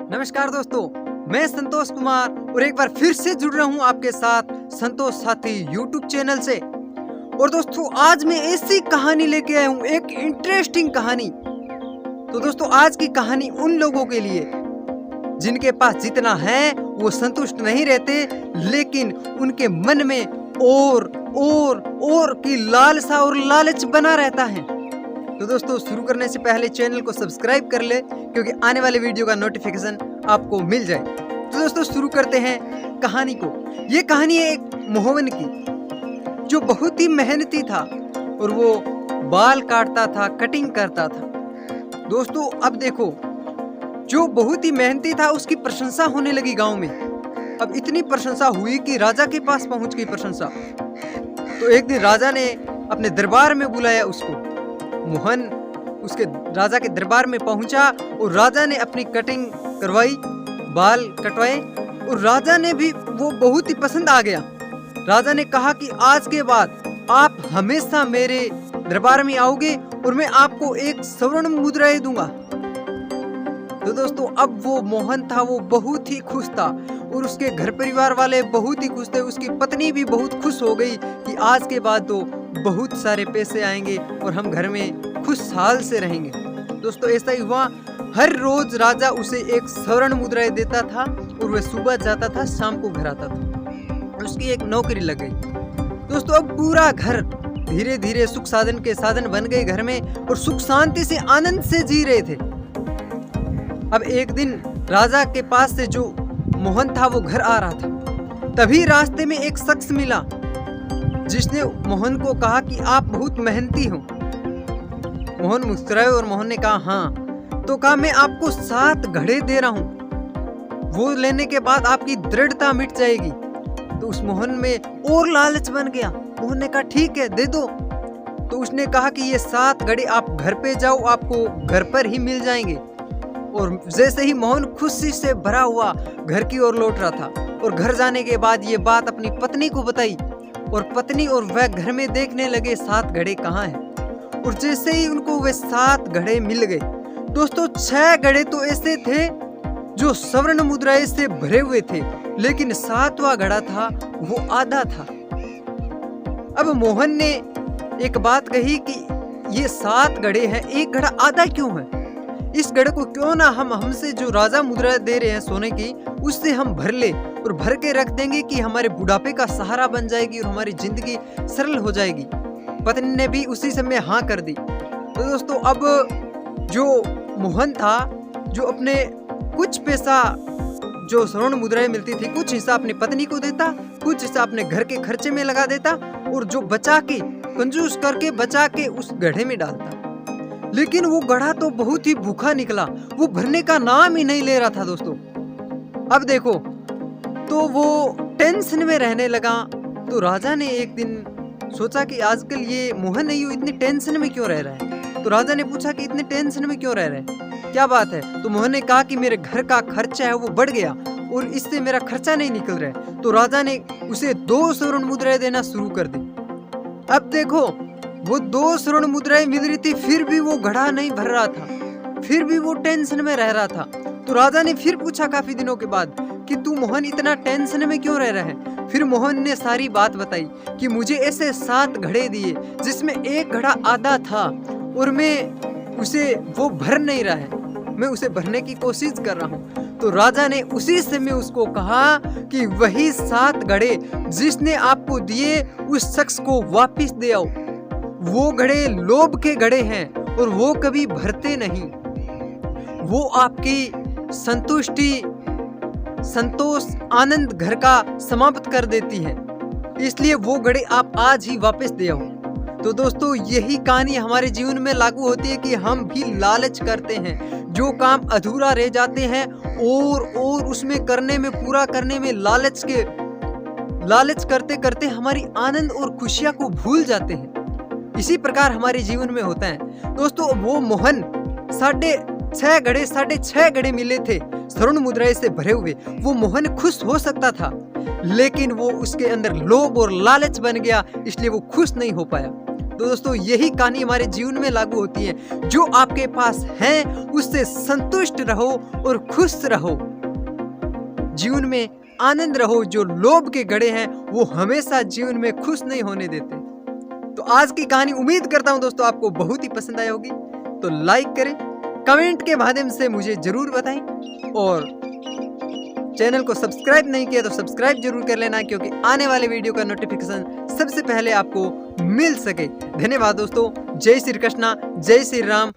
नमस्कार दोस्तों, मैं संतोष कुमार और एक बार फिर से जुड़ रहा हूं आपके साथ संतोष साथी यूट्यूब चैनल से। और दोस्तों आज मैं ऐसी कहानी लेके आया हूं, एक इंटरेस्टिंग कहानी। तो दोस्तों आज की कहानी उन लोगों के लिए जिनके पास जितना है वो संतुष्ट नहीं रहते, लेकिन उनके मन में और की लालसा और लालच बना रहता है। तो दोस्तों शुरू करने से पहले चैनल को सब्सक्राइब कर ले, क्योंकि आने वाले वीडियो का नोटिफिकेशन आपको मिल जाए। तो दोस्तों शुरू करते हैं कहानी को। ये कहानी है एक मोहन की, जो बहुत ही मेहनती था और वो बाल काटता था, कटिंग करता था। दोस्तों अब देखो, जो बहुत ही मेहनती था उसकी प्रशंसा होने लगी गांव में। अब इतनी प्रशंसा हुई कि राजा के पास पहुंच गई प्रशंसा। तो एक दिन राजा ने अपने दरबार में बुलाया उसको। मोहन उसके राजा के दरबार में पहुंचा और राजा ने अपनी कटिंग करवाई, बाल कटवाए, और राजा ने भी वो बहुत ही पसंद आ गया। राजा ने कहा कि आज के बाद आप हमेशा मेरे दरबार में आओगे और मैं आपको एक स्वर्ण मुद्राएं दूंगा। तो दोस्तों अब वो मोहन था, वो बहुत ही खुश था और उसके घर परिवार वाले बहुत ही खुश थे। उसकी पत्नी भी बहुत खुश हो गई कि आज के बाद तो बहुत सारे पैसे आएंगे और हम घर में खुशहाल से रहेंगे। दोस्तों ऐसा ही हुआ। हर रोज राजा उसे एक स्वर्ण मुद्राएं देता था और वह सुबह जाता था, शाम को घर आता था। उसकी एक नौकरी लग गई। दोस्तों अब पूरा घर धीरे धीरे सुख साधन के साधन बन गए घर में, और सुख शांति से आनंद से जी रहे थे। अब एक दिन राजा के पास से जो मोहन था वो घर आ रहा था। तभी रास्ते में एक शख्स मिला जिसने मोहन को कहा कि आप बहुत मेहनती हो। मोहन मुस्कुराए और मोहन ने कहा हाँ। तो कहा मैं आपको 7 घड़े दे रहा हूँ, वो लेने के बाद आपकी दृढ़ता मिट जाएगी। तो उस मोहन में और लालच बन गया। मोहन ने कहा ठीक है दे दो। तो उसने कहा कि ये 7 घड़े आप घर पे जाओ, आपको घर पर ही मिल जाएंगे। और जैसे ही मोहन खुशी से भरा हुआ घर की ओर लौट रहा था, और घर जाने के बाद ये बात अपनी पत्नी को बताई, और पत्नी और वह घर में देखने लगे 7 घड़े कहाँ हैं। और जैसे ही उनको वे 7 घड़े मिल गए। दोस्तों 6 घड़े तो ऐसे थे जो स्वर्ण मुद्राएं से भरे हुए थे, लेकिन 7वां घड़ा था वो आधा था। अब मोहन ने एक बात कही कि ये 7 घड़े हैं, एक घड़ा आधा क्यों है? इस घड़े को क्यों ना हमसे जो राजा मुद्रा दे रहे हैं सोने की, उससे हम भर ले और भर के रख देंगे कि हमारे बुढ़ापे का सहारा बन जाएगी और हमारी जिंदगी सरल हो जाएगी। पत्नी ने भी उसी समय हाँ कर दी। तो दोस्तों अब जो मोहन था, जो अपने कुछ पैसा जो स्वर्ण मुद्राएं मिलती थी, कुछ हिस्सा अपनी पत्नी को देता, कुछ हिस्सा अपने घर के खर्चे में लगा देता, और जो बचा के कंजूस करके बचा के उस गड्ढे में डालता। लेकिन वो गड्ढा तो बहुत ही भूखा निकला, वो भरने का नाम ही नहीं ले रहा था। दोस्तों अब देखो, तो वो टेंशन में रहने लगा। तो राजा ने एक दिन सोचा कि आजकल ये मोहन नहीं, इतनी टेंशन में क्यों रह रहा है। तो राजा ने पूछा कि इतने टेंशन में क्यों रह रहे हैं, क्या बात है? तो मोहन ने कहा कि मेरे घर का खर्चा है वो बढ़ गया और इससे मेरा खर्चा नहीं निकल रहा है। तो राजा ने उसे 2 स्वर्ण मुद्राएं देना शुरू कर दी। अब देखो, वो 2 स्वर्ण मुद्राएं मिल रही थी, फिर भी वो घड़ा नहीं भर रहा था, फिर भी वो टेंशन में रह रहा था। तो राजा ने फिर पूछा काफी दिनों के बाद कि तू मोहन इतना टेंशन में क्यों रह रहा है? फिर मोहन ने सारी बात बताई कि मुझे ऐसे 7 घड़े दिए जिसमें एक घड़ा आधा था और मैं उसे वो भर नहीं रहा है, मैं उसे भरने की कोशिश कर रहा हूँ। तो राजा ने उसी समय उसको कहा कि वही 7 घड़े जिसने आपको दिए उस शख्स को वापिस दे आओ। वो घड़े लोभ के घड़े हैं और वो कभी भरते नहीं, वो आपकी संतुष्टि, संतोष, आनंद घर का समाप्त कर देती है। इसलिए वो घड़े आप आज ही वापस दे आओ। तो दोस्तों यही कहानी हमारे जीवन में लागू होती है कि हम भी लालच करते हैं, जो काम अधूरा रह जाते हैं और उसमें करने में, पूरा करने में लालच करते करते हमारी आनंद और खुशियां को भूल जाते हैं। इसी प्रकार हमारे जीवन में होता है। दोस्तों वो मोहन 6.5 घड़े मिले थे स्वर्ण मुद्राएं से भरे हुए। वो मोहन खुश हो सकता था, लेकिन वो उसके अंदर लोभ और लालच बन गया, इसलिए वो खुश नहीं हो पाया। तो दोस्तों यही कहानी हमारे जीवन में लागू होती है। जो आपके पास है उससे संतुष्ट रहो और खुश रहो, जीवन में आनंद रहो। जो लोभ के घड़े हैं वो हमेशा जीवन में खुश नहीं होने देते। तो आज की कहानी उम्मीद करता हूं दोस्तों आपको बहुत ही पसंद आई होगी। तो लाइक करें, कमेंट के माध्यम से मुझे जरूर बताएं और चैनल को सब्सक्राइब नहीं किया तो सब्सक्राइब जरूर कर लेना, क्योंकि आने वाले वीडियो का नोटिफिकेशन सबसे पहले आपको मिल सके। धन्यवाद दोस्तों। जय श्री कृष्णा, जय श्री राम।